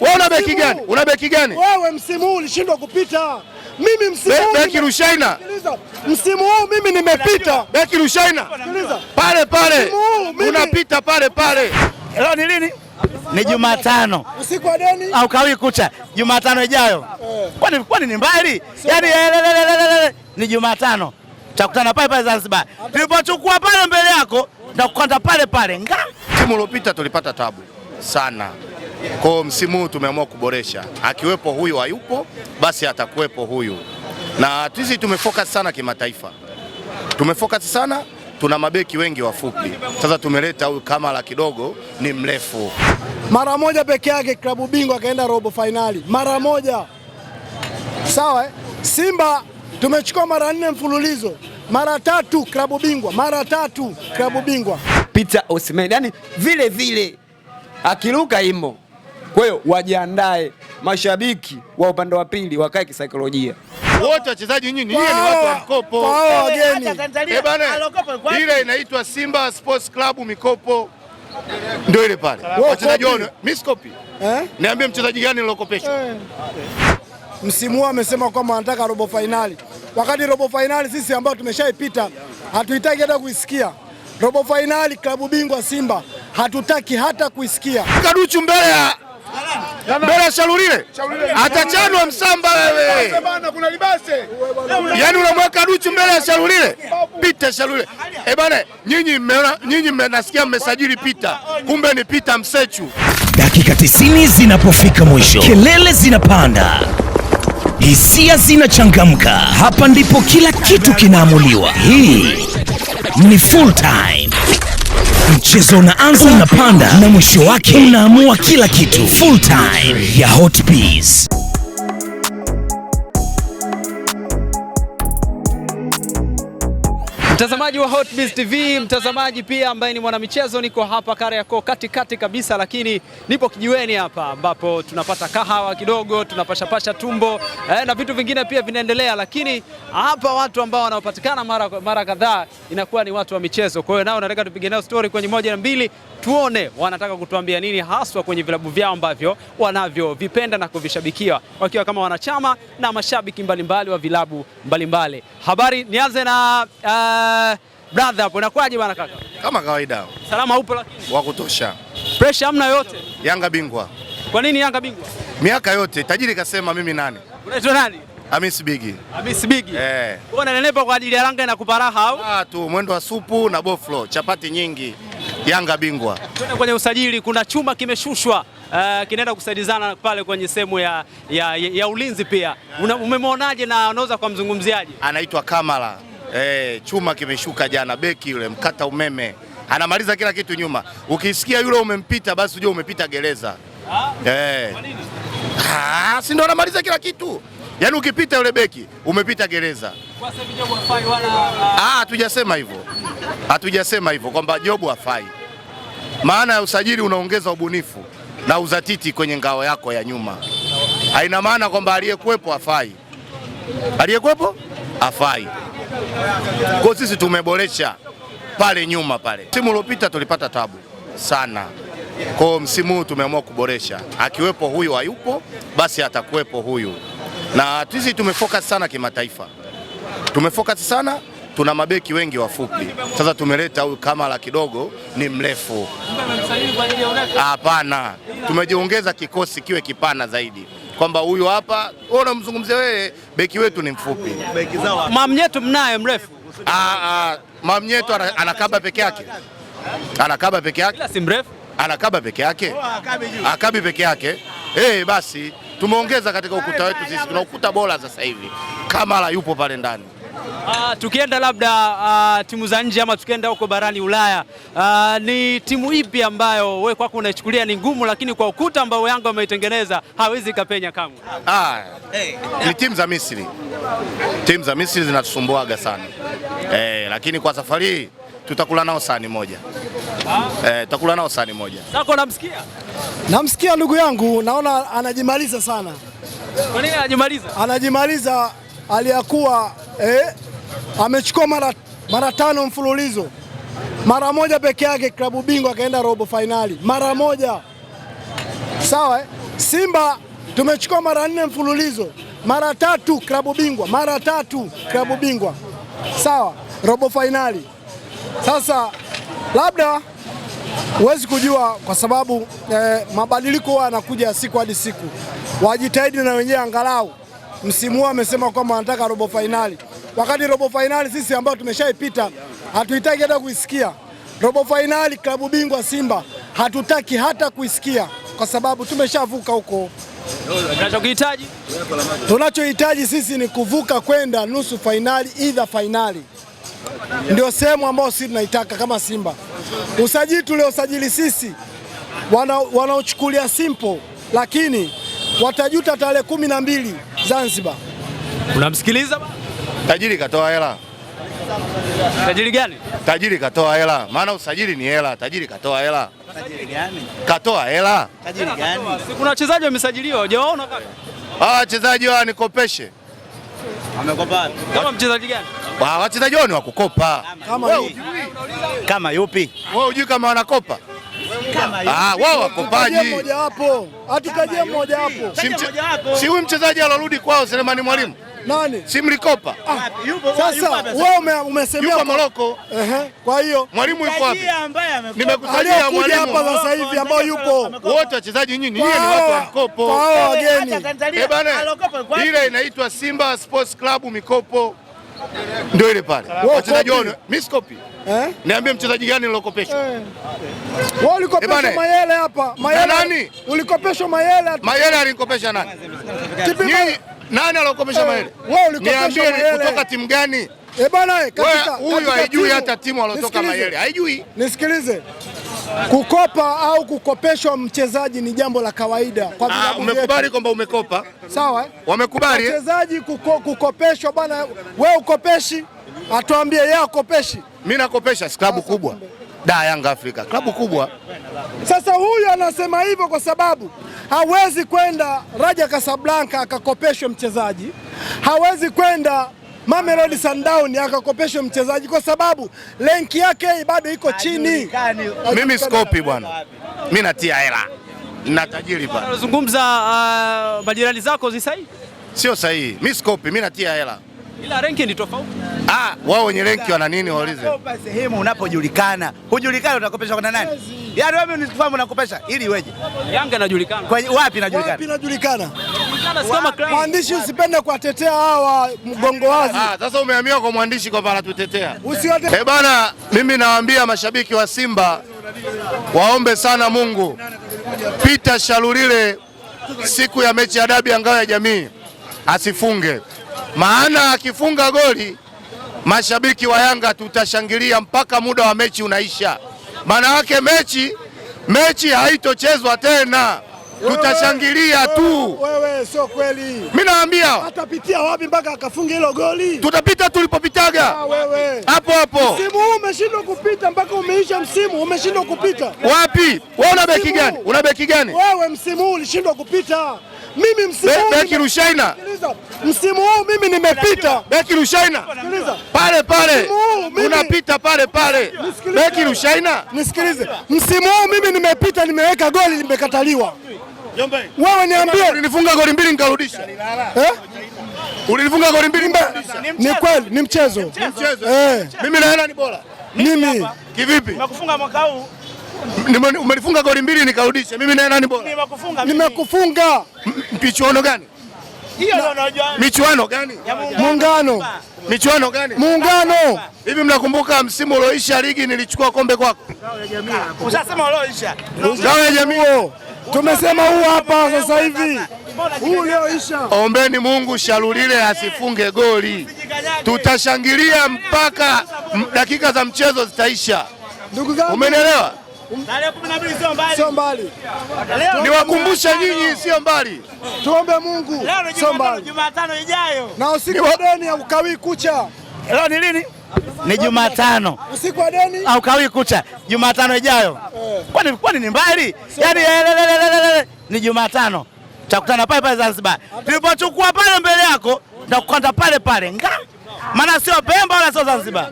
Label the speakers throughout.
Speaker 1: Wewe una beki gani? Una beki gani?
Speaker 2: Wewe msimu huu ulishindwa kupita. Mimi msimu huu
Speaker 1: beki Rushaina.
Speaker 2: Msimu huu mimi nimepita.
Speaker 1: Beki Rushaina. Pale pale. Unapita pale pale.
Speaker 3: Leo ni lini? Ni Jumatano.
Speaker 2: Usiku wa deni
Speaker 3: au kawi kucha Jumatano ijayo. Kwani ni mbali? Yaani ni Jumatano. Tutakutana pale pale Zanzibar. Tulipochukua pale mbele yako na kukanda pale pale.
Speaker 1: Timu iliyopita tulipata tabu sana. Kwa msimu huu tumeamua kuboresha. Akiwepo huyu hayupo, basi atakuwepo huyu. Na sisi tumefocus sana kimataifa. Tumefocus sana, tuna mabeki wengi wafupi. Sasa tumeleta huyu Kamara kidogo ni mrefu.
Speaker 2: Mara moja peke yake klabu bingwa akaenda robo finali. Mara moja. Sawa Simba tumechukua mara 4 mfululizo. Mara 3 klabu bingwa, mara 3 klabu bingwa.
Speaker 4: Peter Osimhen, yani vile vile akiruka imo. Kwa hiyo wajiandae mashabiki wa upande wa pili wakae kisaikolojia.
Speaker 1: Wote wachezaji nyinyi ni watu wa mkopo.
Speaker 2: Wageni.
Speaker 1: Ile inaitwa Simba Sports Club mikopo. Ndio ile pale. Wachezaji wao miskopi. Niambie mchezaji gani nilokopeshwa?
Speaker 2: Msimu huu amesema kwamba anataka robo finali. Wakati robo finali sisi ambao tumeshaipita hatuhitaji hata kuisikia. Robo finali klabu bingwa Simba hatutaki hata kuisikia.
Speaker 1: Kaduchu mbele ya Shalulile. Atachanwa msamba wewe. Kuna libase. Yaani unamweka Duchu mbele ya Shalulile. Pita Shalulile. Bana nyinyi mnasikia mmesajili Pita. Kumbe ni Pita Msechu.
Speaker 5: Dakika 90 zinapofika mwisho, kelele zinapanda, hisia zinachangamka. Hapa ndipo kila kitu kinaamuliwa. Hii ni full time. Mchezo unaanza, unapanda na mwisho wake unaamua kila kitu. Full time ya Hotbiz.
Speaker 6: Mtazamaji wa Hotbiz TV, mtazamaji pia ambaye ni mwanamichezo, niko hapa Kariakoo katikati kabisa, lakini nipo kijiweni hapa ambapo tunapata kahawa kidogo, tunapasha tumbo na vitu vingine pia vinaendelea, lakini hapa watu ambao wanaopatikana mara kadhaa inakuwa ni watu wa michezo. Kwa hiyo nao nataka tupige nao story kwenye 1 na 2, tuone wanataka kutuambia nini haswa kwenye vilabu vyao ambavyo wanavyovipenda na kuvishabikia, wakiwa kama wanachama na mashabiki mbalimbali wa vilabu mbalimbali. Habari, nianze na brother hapo, nakwaje bana kaka?
Speaker 1: Kama kawaida.
Speaker 6: Salama upo lakini?
Speaker 1: Wa kutosha.
Speaker 6: Pressure hamna yote?
Speaker 1: Yanga bingwa.
Speaker 6: Kwa nini Yanga bingwa?
Speaker 1: Miaka yote, tajiri kasema mimi nani?
Speaker 6: Unaitwa nani?
Speaker 1: Hamisi Bigi.
Speaker 6: Hamisi Bigi. Wewe unanenepa kwa ajili ya Yanga na kuparaha au?
Speaker 1: Tu mwendo wa supu na boflo, chapati nyingi. Yanga bingwa.
Speaker 6: Tuende kwenye usajili, kuna chuma kimeshushwa kinaenda kusaidizana pale kwenye sehemu ya ulinzi pia. Umemwonaje na unaweza kwa mzungumziaje?
Speaker 1: Anaitwa Kamara. Chuma kimeshuka jana, beki yule mkata umeme. Anamaliza kila kitu nyuma. Ukisikia yule umempita basi unajua umepita gereza. Kwa nini? Si ndo anamaliza kila kitu. Yaani ukipita yule beki umepita gereza.
Speaker 6: Kwa sababu Jobu hafai wala
Speaker 1: hatujasema hivyo. Hatujasema hivyo kwamba Jobu hafai. Maana ya usajili unaongeza ubunifu na uzatiti kwenye ngao yako ya nyuma. Haina maana kwamba aliyekuepo hafai. Aliyekuepo hafai. Kwa sisi tumeboresha pale nyuma pale. Timu iliyopita tulipata tabu sana. Kwa msimu huu tumeamua kuboresha. Akiwepo huyu hayupo, basi atakuwepo huyu. Na sisi tumefocus sana kimataifa. Tumefocus sana, tuna mabeki wengi wafupi. Sasa tumeleta huyu Kamara kidogo ni mrefu. Hapana. Tumejiongeza kikosi kiwe kipana zaidi. Kwamba huyu hapa, unamzungumzia wewe, beki wetu ni mfupi.
Speaker 6: Mamnyeto mnaye mrefu.
Speaker 1: Mamnyeto anakaba peke yake. Anakaba peke yake.
Speaker 6: Ila si mrefu.
Speaker 1: Anakaba peke yake. Akabi peke yake. Basi tumeongeza katika ukuta wetu sisi. Tuna ukuta bora sasa hivi. Kamara yupo pale ndani.
Speaker 6: Tukienda labda timu za nje ama tukienda huko barani Ulaya, ni timu ipi ambayo wewe kwako unaichukulia ni ngumu, lakini kwa ukuta ambao Yanga wameitengeneza hawezi kapenya kamwe?
Speaker 1: Ni timu za Misri. Timu za Misri zinatusumbuaga sana. Lakini kwa safari hii tutakula nao sahani moja. Tutakula nao sahani moja.
Speaker 6: Sako namsikia?
Speaker 2: Namsikia ndugu yangu, naona anajimaliza sana.
Speaker 6: Kwa nini anajimaliza?
Speaker 2: Anajimaliza aliyakuwa amechukua mara 5 mfululizo. Mara moja peke yake klabu bingwa akaenda robo finali. Mara moja. Sawa Simba tumechukua mara 4 mfululizo, mara 3 klabu bingwa, mara 3 klabu bingwa, sawa, robo fainali. Sasa labda huwezi kujua kwa sababu mabadiliko yanakuja siku hadi siku. Wajitahidi na wenyewe angalau msimu huu amesema kwamba wanataka robo fainali, wakati robo fainali sisi ambao tumeshaipita hatuhitaji hata kuisikia. Robo fainali klabu bingwa Simba hatutaki hata kuisikia kwa sababu tumeshavuka huko. Tunachohitaji sisi ni kuvuka kwenda nusu fainali, either fainali. Ndio sehemu ambayo sisi tunaitaka kama Simba. Usajili tuliosajili sisi wanaochukulia simple, lakini watajuta tarehe 12 Zanzibar.
Speaker 6: Unamsikiliza?
Speaker 1: Tajiri katoa hela.
Speaker 6: Tajiri gani?
Speaker 1: Tajiri katoa hela. Maana usajili ni hela. Tajiri katoa hela.
Speaker 3: Tajiri gani?
Speaker 1: Katoa hela.
Speaker 3: Tajiri gani?
Speaker 6: Si kuna wachezaji wamesajiliwa, hujaona kaka?
Speaker 1: Wachezaji wao nikopeshe.
Speaker 3: Wamekopa.
Speaker 6: Kama mchezaji gani?
Speaker 1: Wachezaji wao ni wakukopa.
Speaker 3: Kama yupi?
Speaker 1: Wewe hujui kama wanakopa? Wao wakopaji.
Speaker 2: Mmoja wapo. Hatutajia mmoja wapo.
Speaker 1: Si huyu mchezaji alorudi kwao Selemani Mwalimu?
Speaker 2: Nani?
Speaker 1: Si mlikopa?
Speaker 2: Sasa wewe umesemea
Speaker 1: yuko Moroko.
Speaker 2: Kwa hiyo
Speaker 1: Mwalimu yuko wapi?
Speaker 2: Nimekutajia mwalimu hapa sasa hivi ambao yupo.
Speaker 1: Wote wachezaji nyinyi ni watu wa mkopo.
Speaker 2: Kwa wageni.
Speaker 1: Ile inaitwa Simba Sports Club mikopo. Ndio ile pale. Wachezaji wao mimi sikopi. Niambie mchezaji gani nilokopesha?
Speaker 2: Wewe ulikopesha Mayele hapa.
Speaker 1: Mayele nani?
Speaker 2: Ulikopesha Mayele.
Speaker 1: Mayele alinikopesha nani? Nani alokopesha Mayele?
Speaker 2: Wewe ulikopesha Mayele.
Speaker 1: Niambie kutoka timu gani?
Speaker 2: Bana, katika
Speaker 1: huyu haijui hata timu alotoka Mayele. Haijui.
Speaker 2: Nisikilize. Kukopa au kukopeshwa mchezaji ni jambo la kawaida kwa vilabu.
Speaker 1: Umekubali kwamba umekopa?
Speaker 2: Sawa.
Speaker 1: Wamekubali.
Speaker 2: Mchezaji kukopeshwa bana, wewe ukopeshi, atuambie yeye akopeshi.
Speaker 1: Mimi nakopesha klabu kubwa. Yanga Afrika, klabu kubwa.
Speaker 2: Sasa huyu anasema hivyo kwa sababu hawezi kwenda Raja Casablanca akakopeshwa mchezaji. Hawezi kwenda Mamelodi Sundowns akakopeshwa mchezaji kwa sababu renki yake bado iko chini.
Speaker 1: Mimi sikopi bwana. Mimi natia hela. Na tajiri pale.
Speaker 6: Unazungumza majirani zako si sahihi?
Speaker 1: Sio sahihi. Mimi sikopi, mimi natia hela.
Speaker 6: Ila renki ni tofauti.
Speaker 1: Wao wenye renki wana nini waulize?
Speaker 3: Unakopa sehemu unapojulikana. Hujulikana utakopesha kwa nani? Yaani wewe unifahamu unakopesha ili weje?
Speaker 6: Yanga inajulikana.
Speaker 3: Wapi inajulikana?
Speaker 2: Wapi inajulikana?
Speaker 3: Mwandishi
Speaker 2: usipende kuwatetea hawa mgongo wazi.
Speaker 1: Sasa umehamia kwa mwandishi kwamba anatutetea.
Speaker 2: Usiwate.
Speaker 1: Bana, mimi nawaambia mashabiki wa Simba waombe sana Mungu. Peter Shalulile siku ya mechi ya dabi ya Ngao ya Jamii asifunge. Maana akifunga goli mashabiki wa Yanga tutashangilia mpaka muda wa mechi unaisha. Maana yake mechi haitochezwa tena. Tutashangilia tu.
Speaker 2: Wewe sio kweli.
Speaker 1: Mimi naambia
Speaker 2: atapitia wapi mpaka akafunga hilo goli?
Speaker 1: Tutapita tulipopitaga.
Speaker 2: Wewe.
Speaker 1: Hapo.
Speaker 2: Msimu huu umeshindwa kupita mpaka umeisha msimu, umeshindwa kupita.
Speaker 1: Wapi? Wewe una beki gani? Una beki gani?
Speaker 2: Wewe msimu huu ulishindwa kupita. Mimi msimu huu
Speaker 1: beki Rushaina.
Speaker 2: Msimu huu mimi nimepita.
Speaker 1: Beki Rushaina. Pale. Unapita pale. Beki Rushaina.
Speaker 2: Nisikilize. Msimu huu mimi nimepita, nimeweka goli limekataliwa. Wewe niambie,
Speaker 1: ulinifunga goli 2 nikarudisha. Ulinifunga goli 2 nikarudisha.
Speaker 2: Ni kweli, ni mchezo.
Speaker 1: Mimi na hela ni bora.
Speaker 2: Mimi
Speaker 3: kivipi? Nimekufunga mwaka huu.
Speaker 1: Umenifunga goli 2 nikarudisha. Mimi na hela ni bora.
Speaker 2: Nimekufunga.
Speaker 1: Michuano gani?
Speaker 3: Hiyo ndio unajua.
Speaker 1: Michuano gani?
Speaker 2: Muungano.
Speaker 1: Michuano gani?
Speaker 2: Muungano.
Speaker 1: Hivi mnakumbuka msimu ulioisha ligi nilichukua kombe kwako?
Speaker 3: Ushasema ulioisha.
Speaker 1: Ngao ya Jamii.
Speaker 2: Tumesema huu hapa sasa hivi. Huu ulioisha.
Speaker 1: Ombeni Mungu Shalulile asifunge goli. Tutashangilia mpaka dakika za mchezo zitaisha.
Speaker 2: Ndugu zangu.
Speaker 1: Umenielewa?
Speaker 3: Tarehe 12 sio mbali.
Speaker 2: Sio mbali.
Speaker 1: Niwakumbusha nyinyi sio mbali.
Speaker 2: Tuombe Mungu.
Speaker 3: Sio mbali. Jumatano ijayo.
Speaker 2: Na usiku wa deni haukawi kucha.
Speaker 3: Leo ni lini? Ni Jumatano.
Speaker 2: Usiku wa deni
Speaker 3: haukawi kucha. Jumatano ijayo. Kwani ni mbali? Yaani ni Jumatano. Tutakutana pale Zanzibar. Tulipochukua pale mbele yako na kukanda pale. Maana sio Pemba wala sio Zanzibar.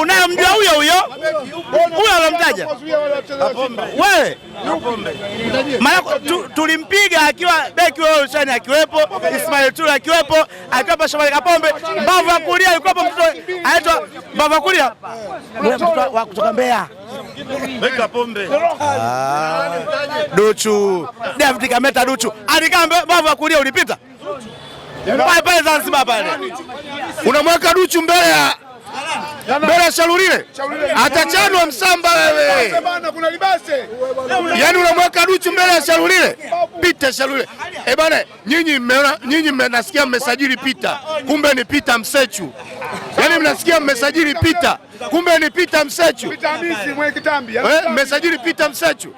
Speaker 3: Unayemjua huyo alomtaja wewe, maana tulimpiga akiwa beki wewe Ushani akiwepo, Ismail Tula akiwepo, akiwepo Shomari Kapombe, mbavu ya kulia yuko mtoto anaitwa mbavu ya kulia wa kutoka Mbeya beki Kapombe, Duchu David Kameta. Duchu alikaa mbavu ya kulia, ulipita pale Zanzibar pale,
Speaker 1: unamweka Duchu mbele ya Shalulile, atachanwa msamba wewe. Yaani unamweka Duchu mbele ya Shalulile, Pita Shalulile. Bana, nyinyi mnasikia mmesajili Pita, kumbe ni Pita Msechu. Yaani mnasikia mmesajili Pita, kumbe ni Pita Msechu. Mmesajili Pita Msechu.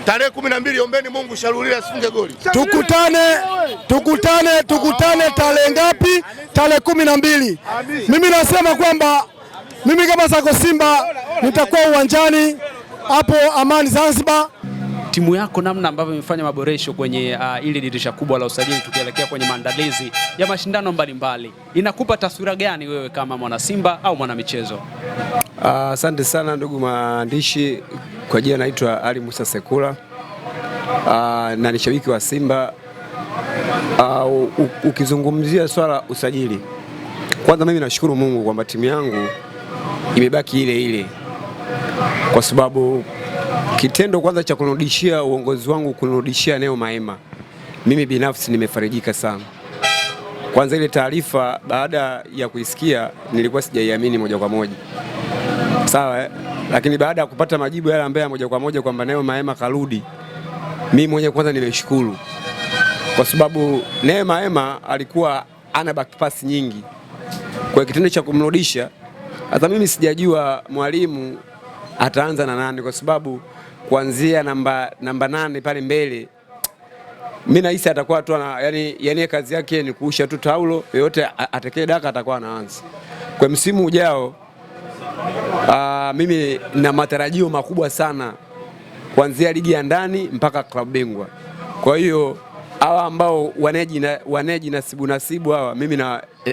Speaker 1: Tarehe 12 ombeni Mungu Shalulile asifunge goli.
Speaker 2: Tukutane tarehe ngapi? Tarehe 12. Mimi nasema kwamba mimi kama Sako Simba nitakuwa uwanjani hapo Amani Zanzibar.
Speaker 6: Timu yako namna ambavyo imefanya maboresho kwenye ili dirisha kubwa la usajili tukielekea kwenye maandalizi ya mashindano mbalimbali, inakupa taswira gani wewe kama mwana Simba au mwana michezo?
Speaker 4: Asante sana ndugu maandishi, kwa jina naitwa Ali Musa Sekula na ni shabiki wa Simba. Ukizungumzia swala usajili, kwanza mimi nashukuru Mungu kwamba timu yangu imebaki ile ile, kwa sababu kitendo kwanza cha kunirudishia uongozi wangu, kunirudishia Neo Maema, mimi binafsi nimefarijika sana. Kwanza ile taarifa baada ya kuisikia nilikuwa sijaiamini moja kwa moja, sawa, lakini baada ya kupata majibu yale ambayo moja kwa moja kwamba Neo Maema karudi, mimi mwenyewe kwanza nimeshukuru, kwa sababu Neo Maema alikuwa ana back pass nyingi. Kwa kitendo cha kumrudisha, hata mimi sijajua mwalimu ataanza na nani, kwa sababu kuanzia namba 8 pale mbele mimi nahisi atakuwa tu yani kazi yake ni kuusha tu taulo, yote atekee daka atakuwa anaanza. Kwa msimu ujao mimi na matarajio makubwa sana kuanzia ligi ya ndani mpaka klabu bingwa. Kwa hiyo hawa ambao waneji nasibu hawa mimi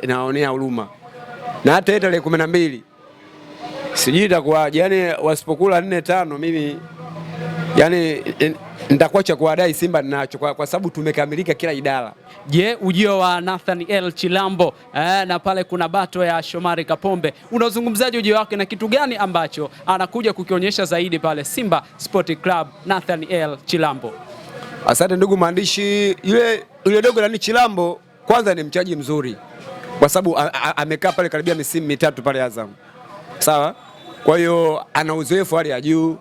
Speaker 4: naonea huruma, na hata tarehe 12 sijui itakuwaje, yani wasipokula 4-5 mimi yani nitakuwa cha kuwadai Simba ninacho, kwa sababu tumekamilika kila idara.
Speaker 6: Je, ujio wa Nathaniel Chilambo na pale kuna bato ya Shomari Kapombe, unazungumzaje ujio wake na kitu gani ambacho anakuja kukionyesha zaidi pale Simba Sport Club? Nathaniel Chilambo.
Speaker 4: Asante ndugu maandishi, yule dogo nani Chilambo kwanza ni mchezaji mzuri, kwa sababu amekaa pale karibia misimu 3 pale Azam, sawa. Kwa hiyo ana uzoefu hali ya juu.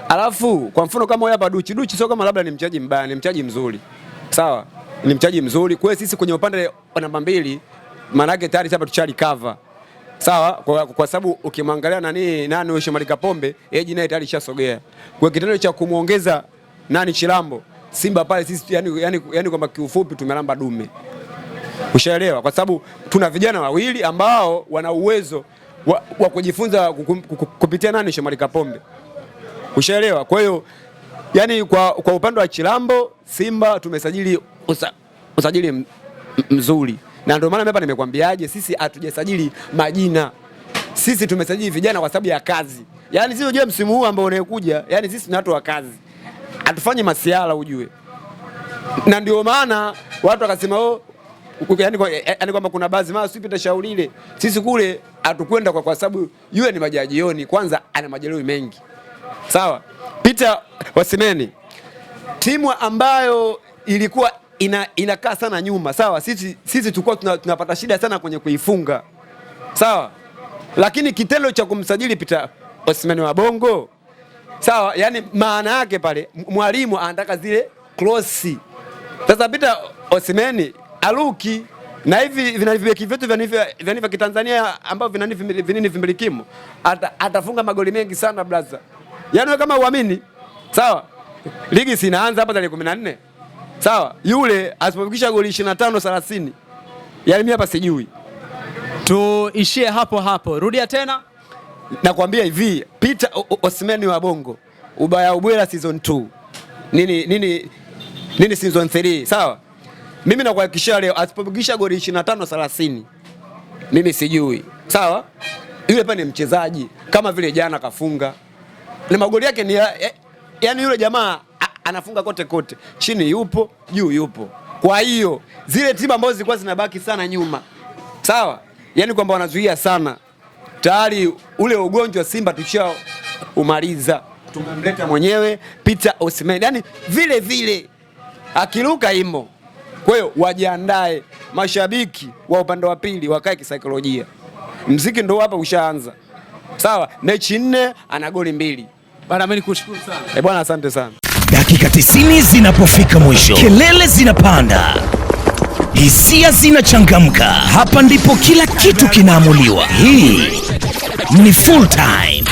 Speaker 4: Alafu kwa mfano kama hapa Duchi sio kama labda ni mchezaji mbaya, ni mchezaji mzuri, sawa, ni mchezaji mzuri. Kwa hiyo sisi kwenye upande wa namba 2 maana yake tayari hapa tuchali cover, sawa, kwa sababu ukimwangalia nani Shomari Kapombe yeye naye tayari shasogea. Kwa kitendo cha kumuongeza nani Chilambo, Simba pale sisi yani kwamba kiufupi tumelamba dume, ushaelewa, kwa sababu tuna vijana wawili ambao wana uwezo wa kujifunza kupitia nani Shomari Kapombe, ushaelewa. Kwa hiyo yani kwa upande wa Chilambo Simba tumesajili usajili mzuri, na ndio maana mimi hapa nimekwambiaje, sisi hatujasajili majina, sisi tumesajili vijana kwa sababu ya kazi. Yani sio je msimu huu ambao unayokuja, yani sisi ni watu wa kazi, atufanye masiala ujue, na ndio maana watu wakasema yani kwamba kuna baadhi mara sipita Shalulile, sisi kule hatukwenda kwa sababu yule ni majajioni, kwanza ana majeruhi mengi, sawa. Peter Wasimeni, timu ambayo ilikuwa inakaa sana nyuma, sawa, sisi tulikuwa tunapata shida sana kwenye kuifunga, sawa, lakini kitendo cha kumsajili Peter Wasimeni wa Bongo, sawa, yani maana yake pale mwalimu anataka zile cross. Sasa Peter Wasimeni aluki na hivi vinavibeki vyetu vya Kitanzania ambao vinani vimilikimu, atafunga magoli mengi sana brother. Yaani kama uamini, sawa, ligi si inaanza hapa tarehe 14, sawa, yule asipofikisha goli 25-30, yaani mimi hapa sijui.
Speaker 6: Tuishie hapo, rudia tena.
Speaker 4: Nakwambia hivi, Peter Osimhen wa Bongo, ubaya ubwela season 2. Nini season 3, sawa? Mimi nakuhakikishia leo asipofikisha goli 25-30, mimi sijui, sawa. Yule pale ni mchezaji kama vile jana kafunga, na magoli yake ni yani yule jamaa anafunga kote kote, chini yupo, juu yupo. Kwa hiyo zile timu ambazo zilikuwa zinabaki sana nyuma, sawa, yani kwamba wanazuia sana, tayari ule ugonjwa Simba tushao umaliza, tumemleta mwenyewe Peter Osimhen, yani vile vile akiruka imo. Kwa hiyo wajiandae, mashabiki wa upande wa pili wakae kisaikolojia, mziki ndo hapa ushaanza, sawa. Mechi 4 ana goli 2
Speaker 6: bana. Mimi nikushukuru sana
Speaker 4: bwana, asante sana.
Speaker 5: Dakika 90 zinapofika mwisho, kelele zinapanda, hisia zinachangamka. Hapa ndipo kila kitu kinaamuliwa. Hii ni full time.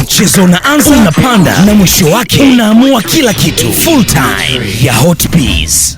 Speaker 5: Mchezo unaanza, unapanda na mwisho wake unaamua kila kitu. Full time ya Hot Peas.